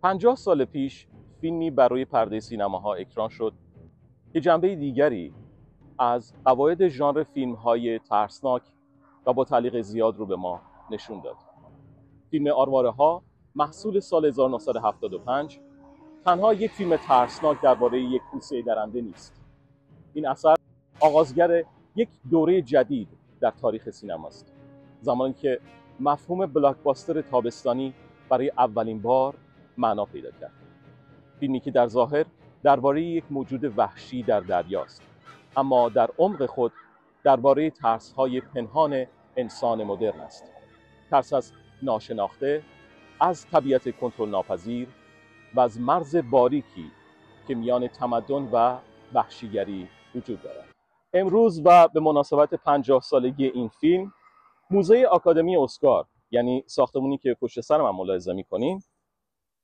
50 سال پیش فیلمی برای پرده سینماها اکران شد که جنبه دیگری از قواعد ژانر فیلم‌های ترسناک و با تعلیق زیاد رو به ما نشون داد. فیلم آرواره‌ها محصول سال 1975 تنها یک فیلم ترسناک درباره یک کوسه درنده نیست. این اثر آغازگر یک دوره جدید در تاریخ سینماست. زمانی که مفهوم بلاکباستر تابستانی برای اولین بار معنا پیدا کرد. فیلمی که در ظاهر درباره یک موجود وحشی در دریاست، اما در عمق خود درباره ترس‌های پنهان انسان مدرن است. ترس از ناشناخته، از طبیعت کنترل ناپذیر و از مرز باریکی که میان تمدن و وحشیگری وجود دارد. امروز و به مناسبت 50 سالگی این فیلم، موزه آکادمی اسکار، یعنی ساختمونی که پشت سر من ملاحظه می‌کنین،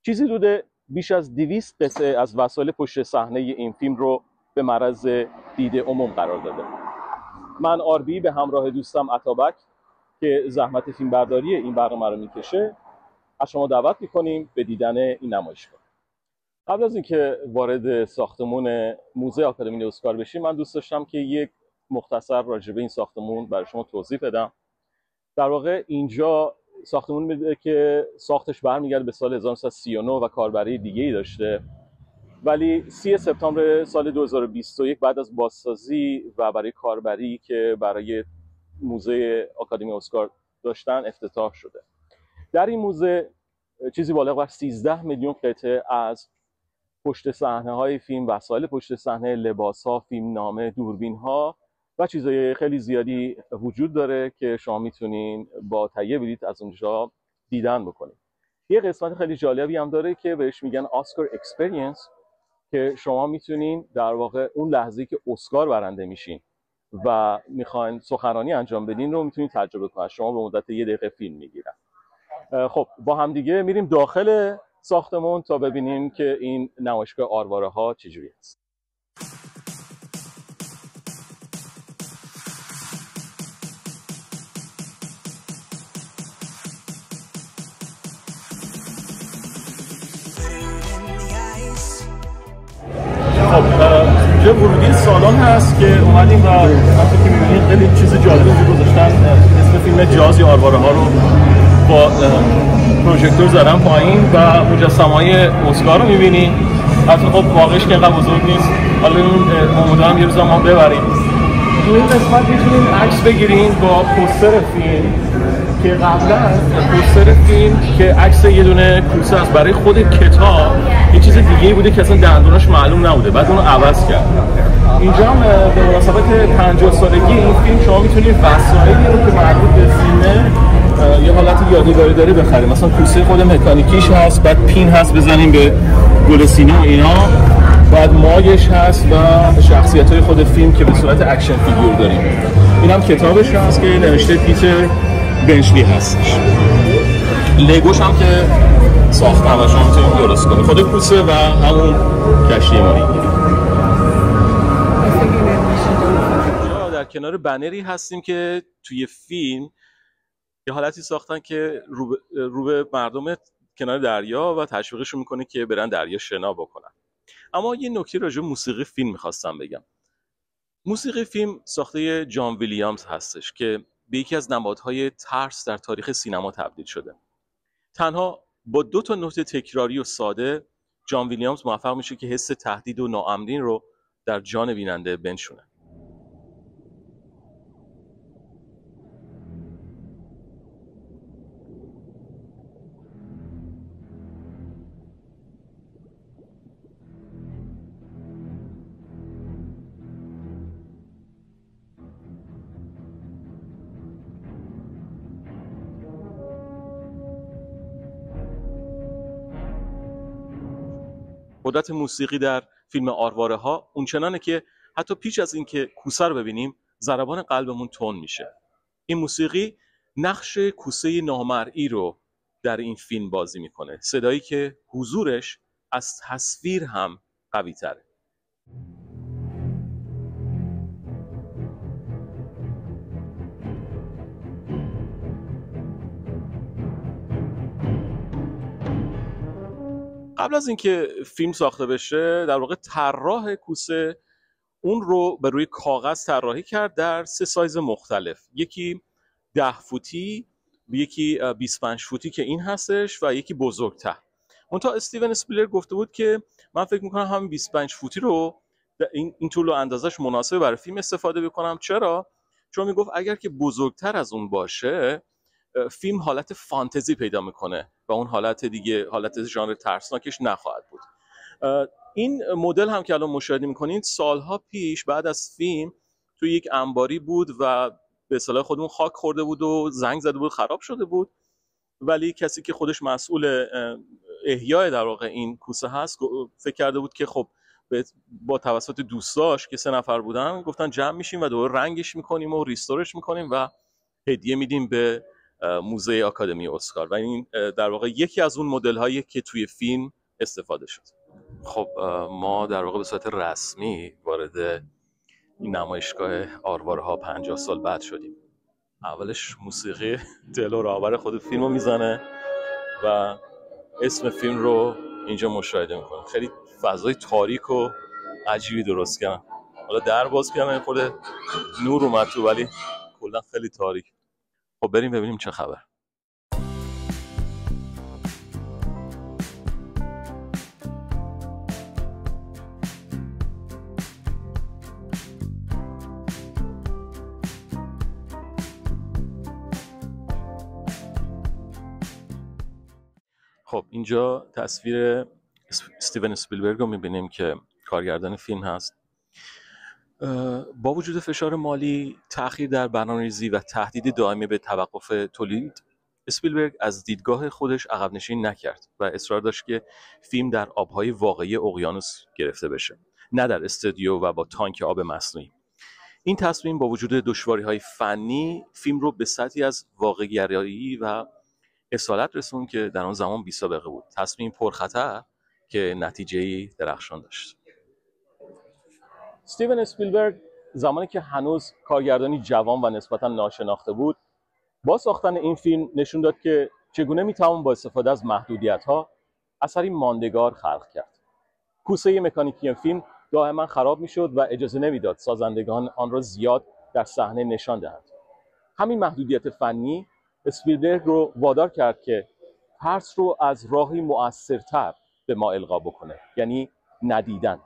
چیزی حدود بیش از 200 قطعه از وسایل پشت صحنه این فیلم رو به معرض دید عموم قرار داده. من آربی به همراه دوستم عطابک که زحمت فیلمبرداری این برنامه رو میکشه، از شما دعوت میکنیم به دیدن این نمایشگاه. قبل از اینکه وارد ساختمون موزه آکادمی اسکار بشیم، من دوست داشتم که یک مختصر راجع به این ساختمون برای شما توضیح بدم. در واقع اینجا ساختمون میده که ساختش برمیگرده به سال 1939 و کاربری دیگه‌ای داشته، ولی 30 سپتامبر سال 2021 بعد از بازسازی و برای کاربری که برای موزه آکادمی اسکار داشتن افتتاح شده. در این موزه چیزی بالغ بر 13 میلیون قطعه از پشت صحنه‌های فیلم، وسایل پشت صحنه، لباس‌ها، فیلمنامه، دوربین‌ها و چیزهای خیلی زیادی وجود داره که شما میتونین با تهیه بلیط از اونجا دیدن بکنید. یه قسمت خیلی جالبی هم داره که بهش میگن اسکار اکسپریانس، که شما میتونین در واقع اون لحظه‌ای که اسکار برنده میشین و میخواین سخنرانی انجام بدین رو میتونین تجربه کنید. شما به مدت 1 دقیقه فیلم میگیرن. خب با هم دیگه میریم داخل ساختمون تا ببینیم که این نمایشگاه آرواره‌ها چجوری است. خب اینجا ورودی سالن هست که اومدیم و همونطور که می‌بینید خیلی چیز جالبی رو گذاشتن. اسم فیلم جاز یا آرواره‌ها رو با پروژکتور زدن پایین و مجسمه‌های اسکار رو می‌بینید. البته خب واقعش که انقدر بزرگ نیست. حالا امیدوارم یه روز ما ببریم. تو این قسمت می‌تونید عکس بگیرین با پوستر فیلم که قبلا پوستر فیلم که عکس یه دونه کوسه است برای خود کتاب، یه چیز دیگه‌ای بوده که اصلا دندوناش معلوم نبوده، بعد اونو عوض کرد. اینجا هم به مناسبت 50 سالگی این فیلم شما میتونید وسایلی رو که مربوط به فیلمه یه حالت یادگاری داره بخریم. مثلا کوسه خود مکانیکیش هست، بعد پین هست بزنیم به گل سینه و اینا، بعد ماگش هست و شخصیت‌های خود فیلم که به صورت اکشن فیگور داریم. اینم کتابش هست که نوشته پیتر بنچلی هستش. لگوش هم که ساختن و شما میتونید درست کنید. خود کوسه و همون کشتی ماهیگیری. در کنار بنری هستیم که توی فیلم یه حالتی ساختن که رو به مردم کنار دریا و تشویقشون میکنه که برن دریا شنا بکنن. اما یه نکته راجع به موسیقی فیلم میخواستم بگم. موسیقی فیلم ساخته جان ویلیامز هستش که به یکی از نمادهای ترس در تاریخ سینما تبدیل شده. تنها با 2 تا نوت تکراری و ساده، جان ویلیامز موفق میشه که حس تهدید و ناامنی رو در جان بیننده بنشونه. قدرت موسیقی در فیلم آرواره‌ها اونچنانه که حتی پیش از اینکه کوسه رو ببینیم ضربان قلبمون تند میشه. این موسیقی نقش کوسه نامرئی رو در این فیلم بازی میکنه، صدایی که حضورش از تصویر هم قوی تره. قبل از اینکه فیلم ساخته بشه در واقع طراح کوسه اون رو به روی کاغذ طراحی کرد در 3 سایز مختلف، یکی 10 فوتی، یکی 25 فوتی که این هستش و یکی بزرگتر. منتها استیون اسپیلبرگ گفته بود که من فکر میکنم همین 25 فوتی رو این طول و اندازش مناسبه برای فیلم استفاده بکنم. چرا؟ چون میگفت اگر که بزرگتر از اون باشه فیلم حالت فانتزی پیدا میکنه و اون حالت دیگه، حالت ژانر ترسناکش نخواهد بود. این مدل هم که الان مشاهده میکنید سالها پیش بعد از فیلم توی یک انباری بود و به اصطلاح خودمون خاک خورده بود و زنگ زده بود، خراب شده بود، ولی کسی که خودش مسئول احیای در واقع این کوسه هست فکر کرده بود که خب با توسط دوستاش که 3 نفر بودن گفتن جمع میشیم و دوباره رنگش میکنیم و ریستورش میکنیم و هدیه میدیم به موزه آکادمی اسکار و این در واقع یکی از اون مدل هایی که توی فیلم استفاده شد. خب ما در واقع به صورت رسمی وارد این نمایشگاه آرواره ها 50 سال بعد شدیم. اولش موسیقی دل رهبر خود فیلم رو میزنه و اسم فیلم رو اینجا مشاهده میکنه. خیلی فضای تاریک و عجیبی درست کردن. حالا در باز کردن خود نور اومد تو ولی کلا خیلی تاریک. خب بریم ببینیم چه خبر. خب اینجا تصویر استیون اسپیلبرگ رو میبینیم که کارگردان فیلم هست. با وجود فشار مالی، تأخیر در برنامه‌ریزی و تهدید دائمی به توقف تولید، اسپیلبرگ از دیدگاه خودش عقب نشینی نکرد و اصرار داشت که فیلم در آبهای واقعی اقیانوس گرفته بشه، نه در استودیو و با تانک آب مصنوعی. این تصمیم با وجود دشواری‌های فنی فیلم رو به سطحی از واقع‌گرایی و اصالت رسون که در آن زمان بی‌سابقه بود. تصمیم پرخطر که نتیجه‌ای درخشان داشت. استیون اسپیلبرگ زمانی که هنوز کارگردانی جوان و نسبتاً ناشناخته بود، با ساختن این فیلم نشون داد که چگونه میتوان با استفاده از محدودیت‌ها اثری ماندگار خلق کرد. کوسه مکانیکی فیلم دائما خراب میشد و اجازه نمیداد سازندگان آن را زیاد در صحنه نشان دهند. همین محدودیت فنی اسپیلبرگ رو وادار کرد که ترس رو از راهی مؤثرتر به ما القا بکنه، یعنی ندیدن.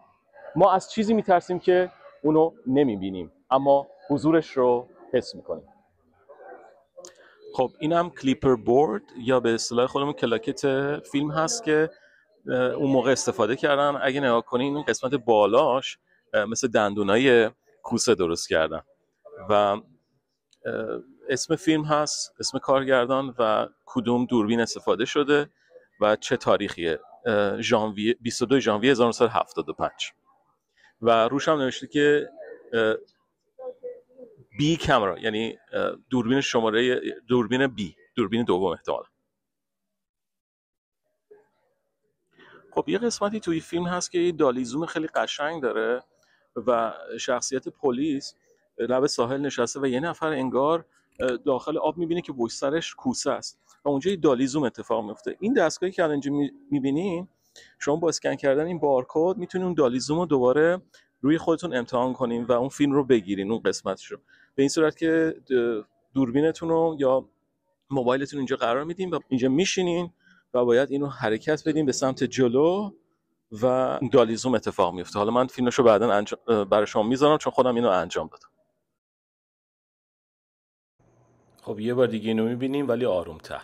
ما از چیزی میترسیم که اونو نمیبینیم اما حضورش رو حس میکنیم. خب اینم کلیپر بورد یا به اصطلاح خودمون کلاکت فیلم هست که اون موقع استفاده کردن. اگه نگاه کنین اون قسمت بالاش مثل دندونای کوسه درست کردن و اسم فیلم هست، اسم کارگردان و کدوم دوربین استفاده شده و چه تاریخیه، 22 ژانویه 1975 و روش هم نوشته که بی کامرا، یعنی دوربین شماره دوربین بی، دوربین دوم احتمالا. خب یه قسمتی توی فیلم هست که یه دالیزوم خیلی قشنگ داره و شخصیت پلیس لب ساحل نشسته و یه نفر انگار داخل آب میبینه که پشت سرش کوسه است و اونجا یه دالیزوم اتفاق میفته. این دستگاهی که الان اینجا میبینین شما با اسکن کردن این بارکد میتونین اون دالیزوم رو دوباره روی خودتون امتحان کنین و اون فیلم رو بگیرین، اون قسمتش رو، به این صورت که دوربینتون رو یا موبایلتون اینجا قرار میدین و اینجا میشینین و باید اینو حرکت بدین به سمت جلو و دالیزوم اتفاق میفته. حالا من فیلمشو بعداً برای شما میذارم چون خودم اینو انجام دادم. خب یه بار دیگه اینو میبینیم ولی آرومتر.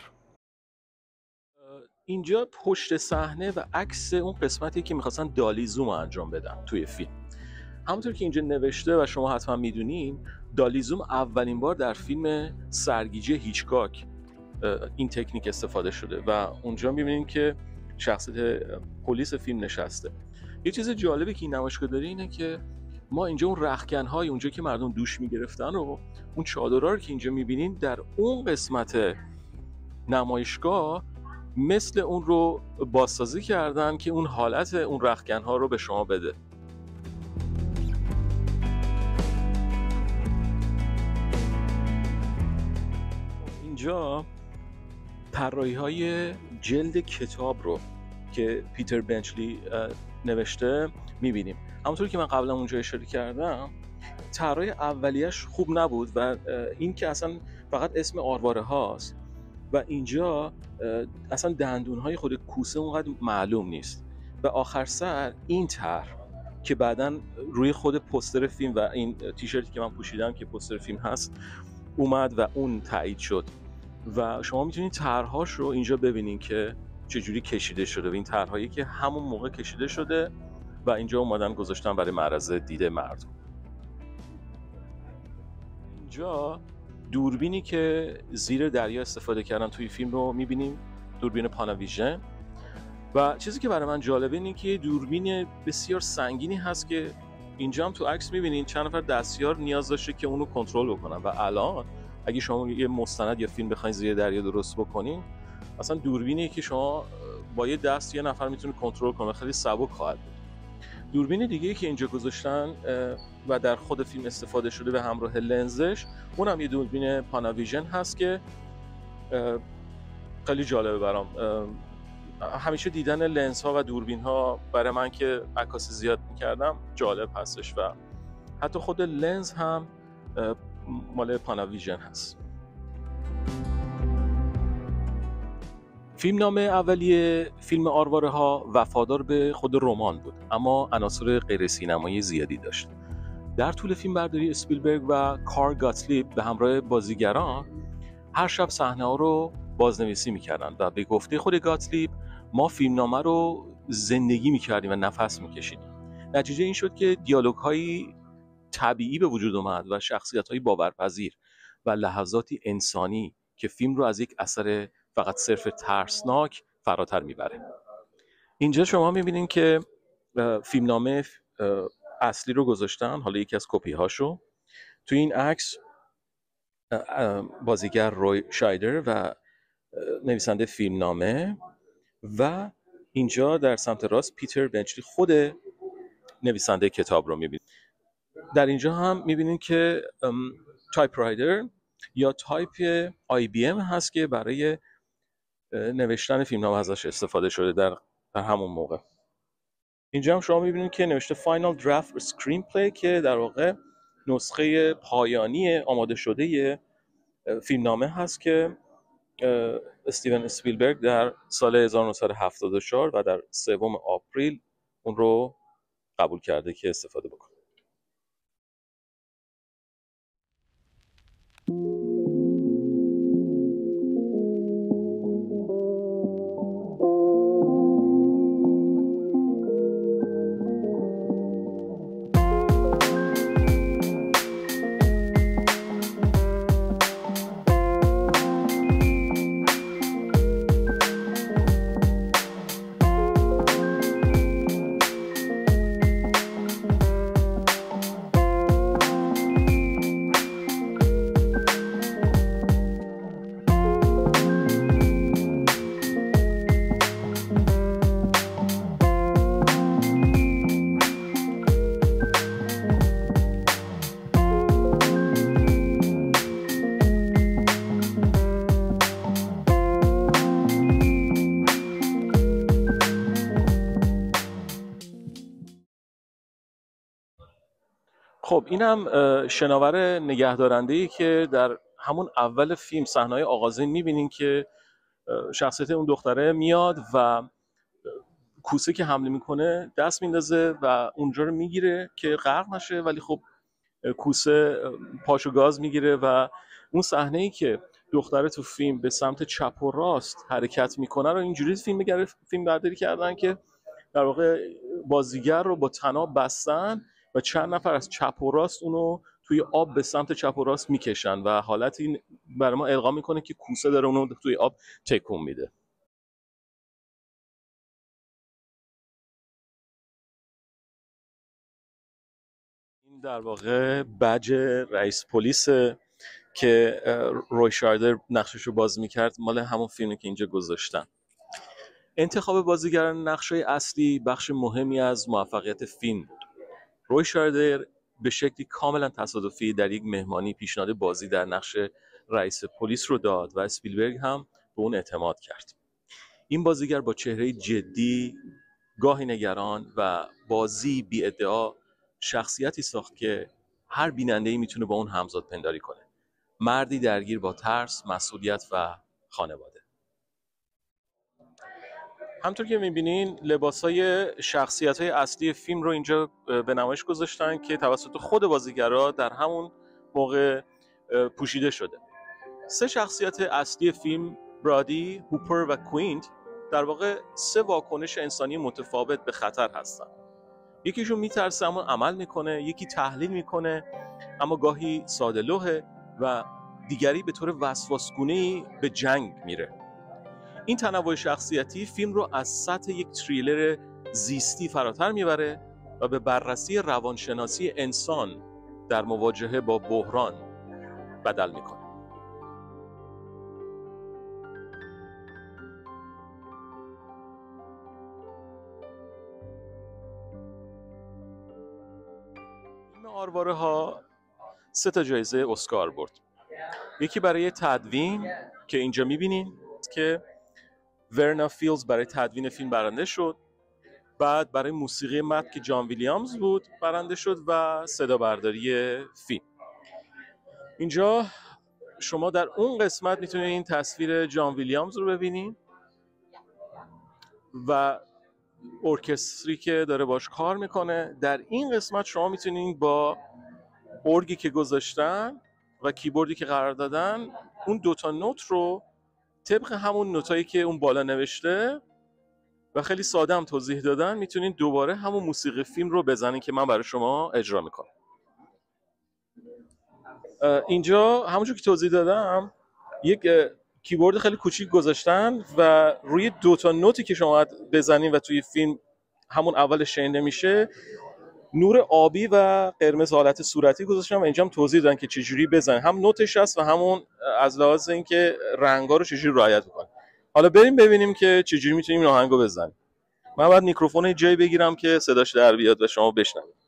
اینجا پشت صحنه و عکس اون قسمتی که میخواستن دالیزوم رو انجام بدن توی فیلم. همونطور که اینجا نوشته و شما حتما میدونین، دالیزوم اولین بار در فیلم سرگیجه هیچکاک این تکنیک استفاده شده و اونجا میبینین که شخصیت پلیس فیلم نشسته. یه چیز جالبی که این نمایشگاه داره اینه که ما اینجا اون رختکن‌های اونجا که مردم دوش میگرفتن و اون چادرها رو که اینجا میبینین در اون قسمت نمایشگاه مثل اون رو بازسازی کردن که اون حالت اون رختکن‌ها رو به شما بده. اینجا طراحی‌های جلد کتاب رو که پیتر بنچلی نوشته میبینیم. همونطور که من قبلا اونجا اشاره کردم، طرحهای اولیش خوب نبود و این که اصلا فقط اسم آرواره هاست و اینجا اصلا دندونهای خود کوسه اونقدر معلوم نیست و آخر سر این طرح که بعداً روی خود پوستر فیلم و این تیشرتی که من پوشیدم که پوستر فیلم هست اومد و اون تایید شد و شما میتونید طرحهاش رو اینجا ببینید که چجوری کشیده شده و این طرحهایی که همون موقع کشیده شده و اینجا اومدن گذاشتن برای معرض دید مردم. اینجا دوربینی که زیر دریا استفاده کردن توی فیلم رو میبینیم، دوربین پاناویژن. و چیزی که برای من جالبه اینه که دوربین بسیار سنگینی هست که اینجا هم تو عکس میبینین چند نفر دستیار نیاز داشته که اونو کنترل بکنن و الان اگه شما یه مستند یا فیلم بخواید زیر دریا درست بکنین، مثلا دوربینی که شما با یه دست یه نفر میتونه کنترل کنه، خیلی سبک خواهد بود. دوربین دیگه‌ای که اینجا گذاشتن و در خود فیلم استفاده شده به همراه لنزش، اونم یه دوربین پاناویژن هست که خیلی جالبه برام. همیشه دیدن لنز ها و دوربین ها برای من که عکاسی زیاد میکردم جالب هستش و حتی خود لنز هم مال پاناویژن هست. فیلم نام اولیه فیلم آرواره ها وفادار به خود رمان بود، اما عناصر غیر سینمایی زیادی داشت. در طول فیلم برداری اسپیلبرگ و کارل گاتلیب به همراه بازیگران هر شب صحنه ها رو بازنویسی میکردن و به گفته خود گاتلیب ما فیلمنامه رو زندگی میکردیم و نفس میکشیدیم. نتیجه این شد که دیالوگ هایی طبیعی به وجود اومد و شخصیت های باورپذیر و لحظاتی انسانی که فیلم رو از یک اثر فقط صرف ترسناک فراتر میبره. اینجا شما میبینین که فیلمنامه اصلی رو گذاشتن، حالا یکی از کپی هاشو. توی این عکس بازیگر روی شایدر و نویسنده فیلمنامه و اینجا در سمت راست پیتر بنچلی خود نویسنده کتاب رو میبینید. در اینجا هم میبینید که تایپ رایدر یا تایپ IBM هست که برای نوشتن فیلمنامه ازش استفاده شده در همون موقع. اینجا هم شما میبینید که نوشته فاینال درافت اسکرین پلی که در واقع نسخه پایانی آماده شده فیلمنامه هست که استیون اسپیلبرگ در سال 1974 و در 3 آپریل اون رو قبول کرده که استفاده بکنه. خب اینم شناور نگهدارنده‌ای که در همون اول فیلم صحنه‌های آغازین می‌بینین که شخصیت اون دختره میاد و کوسه که حمله میکنه دست میندازه و اونجا رو میگیره که غرق نشه، ولی خب کوسه پاشو گاز میگیره و اون صحنه‌ای که دختره تو فیلم به سمت چپ و راست حرکت میکنه رو اینجوری فیلم برداری کردن که در واقع بازیگر رو با طناب بستن و چند نفر از چپ و راست اونو توی آب به سمت چپ و راست میکشن و حالت این برای ما القا میکنه که کوسه داره اونو توی آب تکون میده. این در واقع بج رئیس پلیس که روی شایدر نقشش رو باز میکرد، مال همون فیلمی که اینجا گذاشتن. انتخاب بازیگران نقش‌های اصلی بخش مهمی از موفقیت فیلم بود. روی شایدر به شکلی کاملا تصادفی در یک مهمانی پیشنهاد بازی در نقش رئیس پلیس رو داد و اسپیلبرگ هم به اون اعتماد کرد. این بازیگر با چهره جدی، گاهی نگران و بازی بی ادعا شخصیتی ساخت که هر بیننده‌ای میتونه با اون همزاد پنداری کنه. مردی درگیر با ترس، مسئولیت و خانواده. همطور که میبینین لباسای شخصیت‌های اصلی فیلم رو اینجا به نمایش گذاشتن که توسط خود بازیگرا در همون موقع پوشیده شده. 3 شخصیت اصلی فیلم، برادی، هوپر و کوینت، در واقع 3 واکنش انسانی متفاوت به خطر هستن. یکیشون میترسه اما عمل میکنه، یکی تحلیل میکنه اما گاهی ساده‌لوحه و دیگری به طور وسواسگونه‌ای به جنگ میره. این تنوع شخصیتی فیلم رو از سطح یک تریلر زیستی فراتر میبره و به بررسی روانشناسی انسان در مواجهه با بحران بدل میکنه. فیلم آرواره ها 3 تا جایزه اسکار برد. یکی برای تدوین که اینجا میبینین که ورنا فیلدز برای تدوین فیلم برنده شد، بعد برای موسیقی متن که جان ویلیامز بود برنده شد و صدا برداری فیلم. اینجا شما در اون قسمت میتونید این تصویر جان ویلیامز رو ببینید و ارکستری که داره باش کار میکنه. در این قسمت شما میتونید با ارگی که گذاشتن و کیبوردی که قرار دادن اون 2 تا نوت رو طبق همون نوتایی که اون بالا نوشته و خیلی ساده هم توضیح دادن میتونید دوباره همون موسیقی فیلم رو بزنید که من برای شما اجرا میکنم. اینجا همونجور که توضیح دادم یک کیبورد خیلی کوچیک گذاشتن و روی 2 تا نوتی که شما بزنید و توی فیلم همون اول شنیده میشه نور آبی و قرمز حالت صورتی گذاشتن و اینجا هم توضیح دادن که چجوری بزنید. هم نوتش هست و همون از لحاظ اینکه رنگا رو چجوری رعایت بکنید. حالا بریم ببینیم که چجوری میتونیم این آهنگو بزنیم. من باید میکروفون جای بگیرم که صداش در بیاد و شما بشنوید.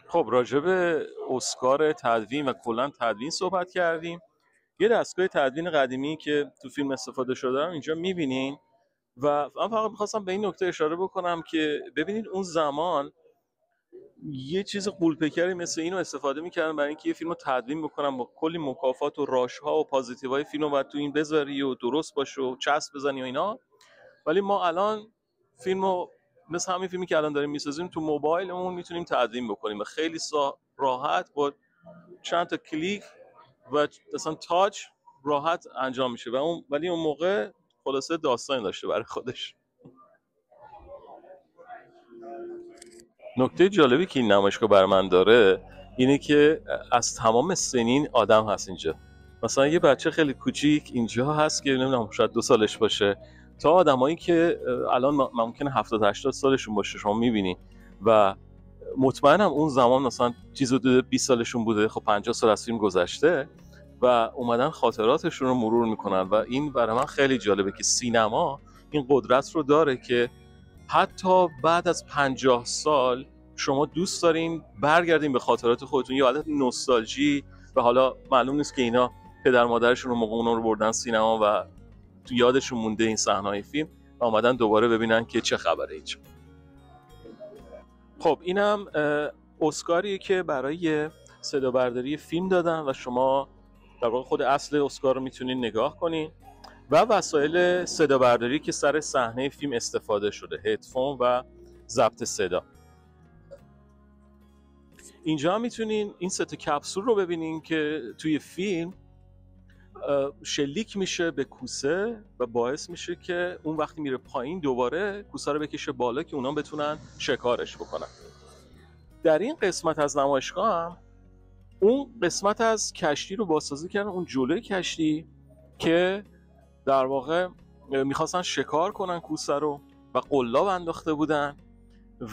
خب راجع به اسکار تدوین و کلا تدوین صحبت کردیم. یه دستگاه تدوین قدیمی که تو فیلم استفاده شده اینجا می‌بینین و من فقط می‌خواستم به این نکته اشاره بکنم که ببینید اون زمان یه چیز غول‌پیکری مثل اینو استفاده می‌کردن برای اینکه یه فیلمو تدوین بکنن با کلی مکافات و راش‌ها و پازیتیوهای فیلمو بعد تو این بذاری و درست باشه و چسب بزنی و اینا. ولی ما الان فیلمو مثل همین فیلمی که الان داریم می‌سازیم تو موبایلمون میتونیم تدوین بکنیم و خیلی راحت با چند تا کلیک و مثلا تاچ راحت انجام میشه و ولی اون موقع خلاصه داستانی داشته برای خودش. نکته جالبی که این نمایشگاه بر من داره اینه که از تمام سنین آدم هست اینجا. مثلا یه بچه خیلی کوچیک اینجا هست که نمیدونم شاید 2 سالش باشه تا آدمایی که الان ممکنه 70 80 سالشون باشه شما میبینی و مطمئنم اون زمان مثلا چیزی حدود 20 سالشون بوده. خب 50 سال از فیلم گذشته و اومدن خاطراتشون رو مرور میکنن و این برای من خیلی جالبه که سینما این قدرت رو داره که حتی بعد از 50 سال شما دوست دارین برگردین به خاطرات خودتون، یه حالت نوستالژی و حالا معلوم نیست که اینا پدر مادرشون رو موقع اونا رو بردن سینما و تو یادشون مونده این صحنه‌های فیلم و اومدن دوباره ببینن که چه خبره اینجا. خب اینم اسکاریه که برای صدا برداری فیلم دادن و شما در واقع خود اصل اسکار رو میتونین نگاه کنین و وسایل صدا برداری که سر صحنه فیلم استفاده شده، هدفون و ضبط صدا. اینجا میتونین این 3 تا کپسول رو ببینین که توی فیلم شلیک میشه به کوسه و باعث میشه که اون وقتی میره پایین دوباره کوسه رو بکشه بالا که اونا بتونن شکارش بکنن. در این قسمت از نمایشگاه هم اون قسمت از کشتی رو بازسازی کردن، اون جلوی کشتی که در واقع میخواستن شکار کنن کوسه رو و قلاب انداخته بودن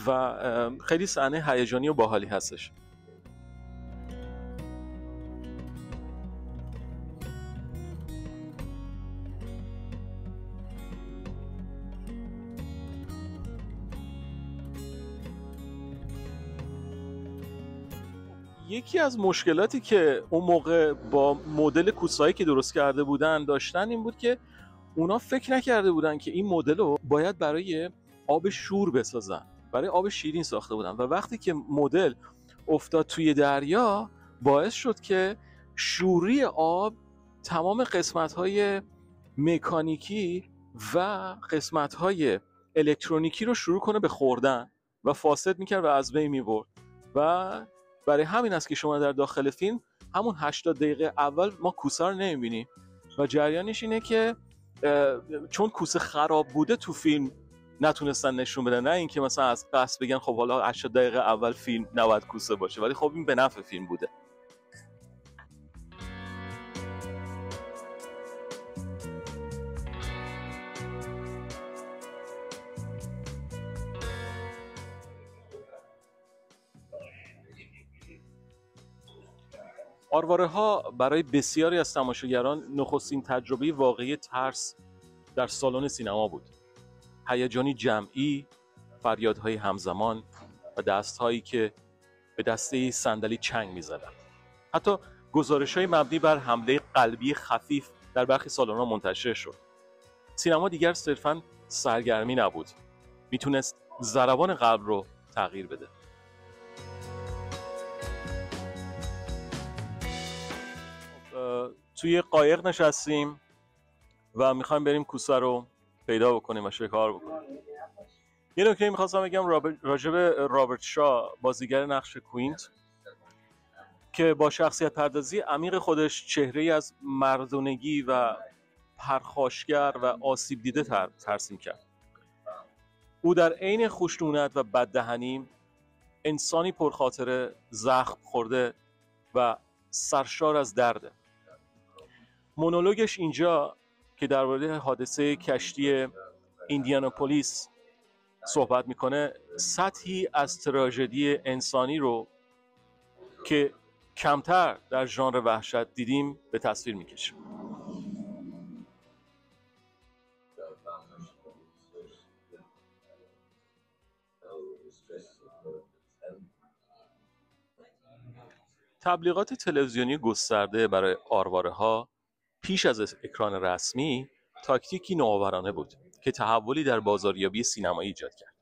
و خیلی صحنه هیجانی و باحالی هستش. یکی از مشکلاتی که اون موقع با مدل کوسایی که درست کرده بودن داشتن این بود که اونا فکر نکرده بودن که این مدل رو باید برای آب شور بسازن، برای آب شیرین ساخته بودن و وقتی که مدل افتاد توی دریا باعث شد که شوری آب تمام قسمت‌های مکانیکی و قسمت‌های الکترونیکی رو شروع کنه به خوردن و فاسد میکرد و از بین میبرد و برای همین است که شما در داخل فیلم همون 80 دقیقه اول ما کوسه رو نمیبینیم و جریانش اینه که چون کوسه خراب بوده تو فیلم نتونستن نشون بدن، نه اینکه مثلا از قصد بگن خب حالا 80 دقیقه اول فیلم نباید کوسه باشه، ولی خب این به نفع فیلم بوده. آرواره‌ها برای بسیاری از تماشاگران نخستین تجربه واقعی ترس در سالن سینما بود. هیجانی جمعی، فریادهای همزمان و دستهایی که به دسته صندلی چنگ می‌زدند. حتی گزارش‌های مبنی بر حمله قلبی خفیف در برخی سالن‌ها منتشر شد. سینما دیگر صرفاً سرگرمی نبود، میتونست ضربان قلب رو تغییر بده. توی قایق نشستیم و میخوایم بریم کوسه رو پیدا بکنیم و شکار بکنیم. یه نکته میخواستم بگم راجب رابرت شا، بازیگر نقش کوینت، که با شخصیت پردازی عمیق خودش چهره‌ای از مردونگی و پرخاشگر و آسیب دیده ترسیم کرد. او در عین خشونت و بددهنی انسانی پرخاطره، زخم خورده و سرشار از درده. مونولوگش اینجا که درباره حادثه کشتی ایندیاناپولیس صحبت میکنه سطحی از تراژدی انسانی رو که کمتر در ژانر وحشت دیدیم به تصویر میکشه. تبلیغات تلویزیونی گسترده برای آرواره‌ها پیش از اکران رسمی تاکتیکی نوآورانه بود که تحولی در بازاریابی سینمایی ایجاد کرد.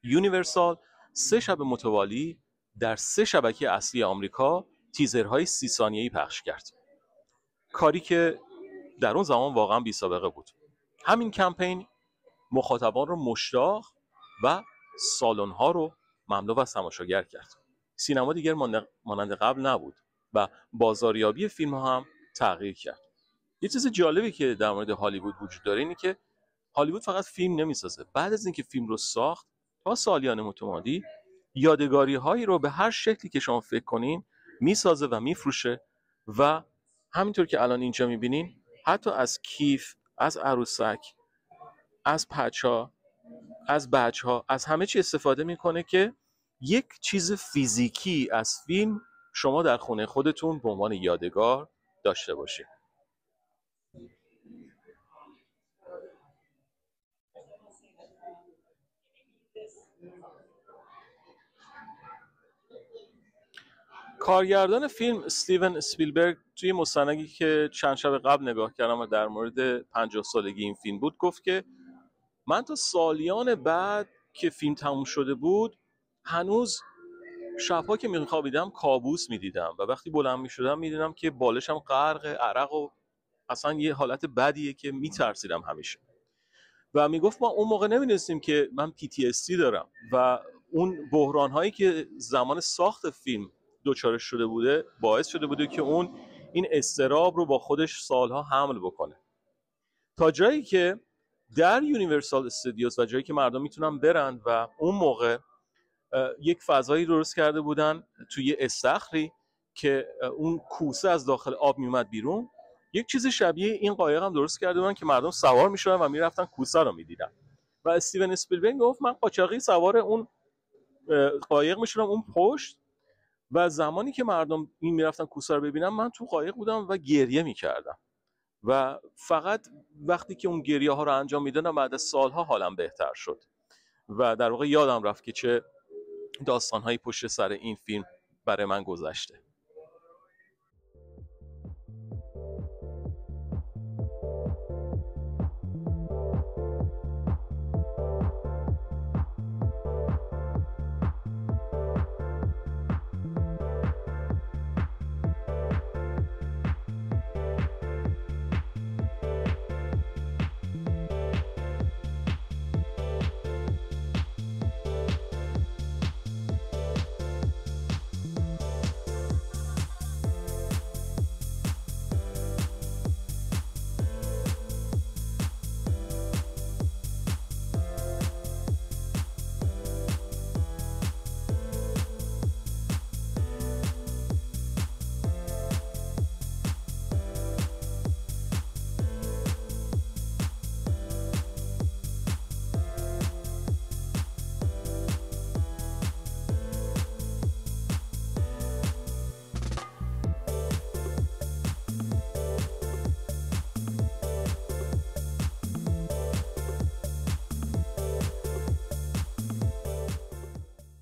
یونیورسال 3 شب متوالی در 3 شبکه اصلی آمریکا تیزرهای 30 ثانیه‌ای پخش کرد. کاری که در اون زمان واقعا بی سابقه بود. همین کمپین مخاطبان رو مشتاق و سالن‌ها رو مملو از تماشاگر کرد. سینما دیگر مانند قبل نبود و بازاریابی فیلم‌ها هم تغییر کرد. یه چیز جالبی که در مورد هالیوود وجود داره اینه که هالیوود فقط فیلم نمیسازه. بعد از اینکه فیلم رو ساخت تا سالیان متمادی یادگاری‌هایی رو به هر شکلی که شما فکر کنین میسازه و میفروشه و همینطور که الان اینجا میبینین حتی از کیف، از عروسک، از پچ‌ها، از بچ‌ها، از همه چی استفاده میکنه که یک چیز فیزیکی از فیلم شما در خونه خودتون به عنوان یادگار داشته باشید. کارگردان فیلم استیون اسپیلبرگ توی مستندی که چند شب قبل نگاه کردم و در مورد 50 سالگی این فیلم بود گفت که من تا سالیان بعد که فیلم تموم شده بود هنوز شب‌ها که میخوابیدم کابوس میدیدم و وقتی بلند میشدم میدیدم که بالشم غرق عرق و اصلا یه حالت بدیه که میترسیدم همیشه. و میگفت ما اون موقع نمیدونستیم که من PTSD دارم و اون بحران‌هایی که زمان ساخت فیلم دوچارش شده بوده باعث شده بوده که اون این اضطراب رو با خودش سالها حمل بکنه تا جایی که در یونیورسال استودیوز و جایی که مردم میتونن برن و اون موقع یک فضایی درست کرده بودن توی استخری که اون کوسه از داخل آب میومد بیرون. یک چیز شبیه این قایق هم درست کرده بودن که مردم سوار میشدن و میرفتن کوسه رو میدیدن و استیون اسپیلبرگ گفت من قاچاقی سوار اون قایق میشدم اون پشت و زمانی که مردم این میرفتن کوسه رو ببینن من تو قایق بودم و گریه میکردم و فقط وقتی که اون گریه ها رو انجام میدادم بعد از سالها حالم بهتر شد و در واقع یادم رفت که چه داستانهایی پشت سر این فیلم برای من گذشته.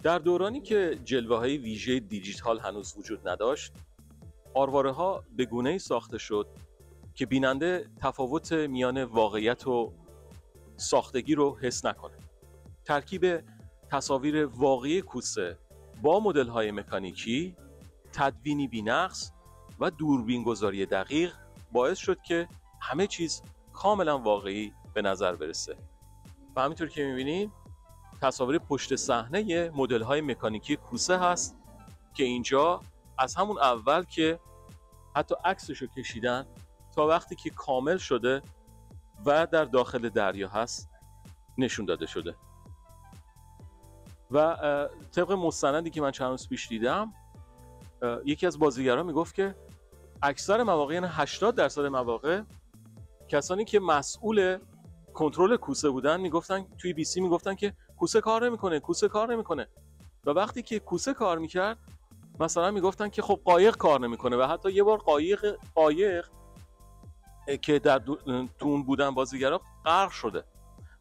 در دورانی که جلوه‌های ویژه دیجیتال هنوز وجود نداشت، آرواره‌ها به گونه‌ای ساخته شد که بیننده تفاوت میان واقعیت و ساختگی رو حس نکنه. ترکیب تصاویر واقعی کوسه با مدل‌های مکانیکی، تدوینی بی‌نقص و دوربین‌گذاری دقیق باعث شد که همه چیز کاملا واقعی به نظر برسه. و همینطور که می‌بینید تصاویر پشت صحنه مدل‌های مکانیکی کوسه هست که اینجا از همون اول که حتی عکسشو کشیدن تا وقتی که کامل شده و در داخل دریا هست نشون داده شده. و طبق مستندی که من چند روز پیش دیدم، یکی از بازیگران میگفت که اکثر مواقع، یعنی 80% مواقع، کسانی که مسئول کنترل کوسه بودن میگفتن توی بی سی میگفتن که کوسه کار نمیکنه. و وقتی که کوسه کار میکرد مثلا میگفتن که خب قایق کار نمیکنه. و حتی یه بار قایق که در تون بودن بازیگرا غرق شده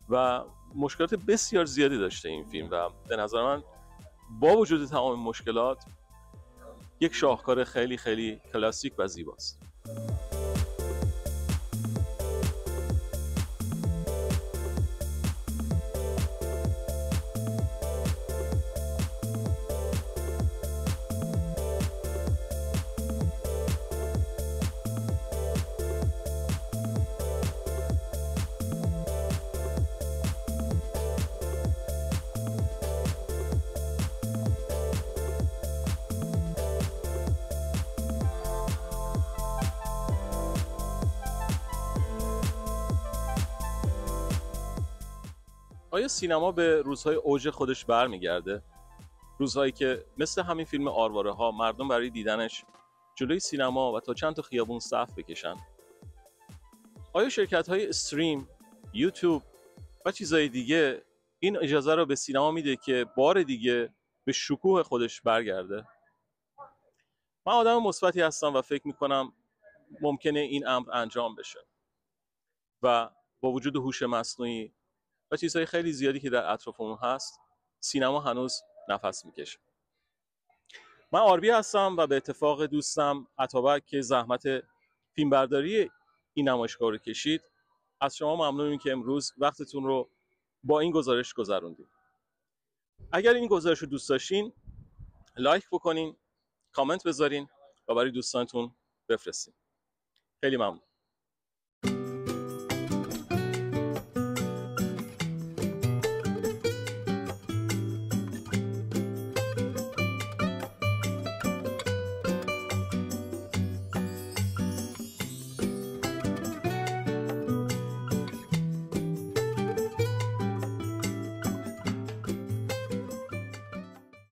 و مشکلات بسیار زیادی داشته این فیلم. و به نظر من با وجود تمام مشکلات یک شاهکار خیلی خیلی کلاسیک و زیباست. آیا سینما به روزهای اوج خودش برمیگرده؟ روزهایی که مثل همین فیلم آرواره‌ها مردم برای دیدنش جلوی سینما و تا چند تا خیابون صف بکشن؟ آیا شرکت‌های استریم، یوتیوب و چیزهای دیگه این اجازه رو به سینما میده که بار دیگه به شکوه خودش برگرده؟ من آدم مثبتی هستم و فکر میکنم ممکنه این امر انجام بشه و با وجود هوش مصنوعی و چیزهای خیلی زیادی که در اطرافمون هست، سینما هنوز نفس میکشه. من آربی هستم و به اتفاق دوستم اتابک که زحمت فیلمبرداری این نمایشگاه رو کشید، از شما ممنونیم که امروز وقتتون رو با این گزارش گذروندید. اگر این گزارش رو دوست داشتین، لایک بکنین، کامنت بذارین و برای دوستانتون بفرستین. خیلی ممنون.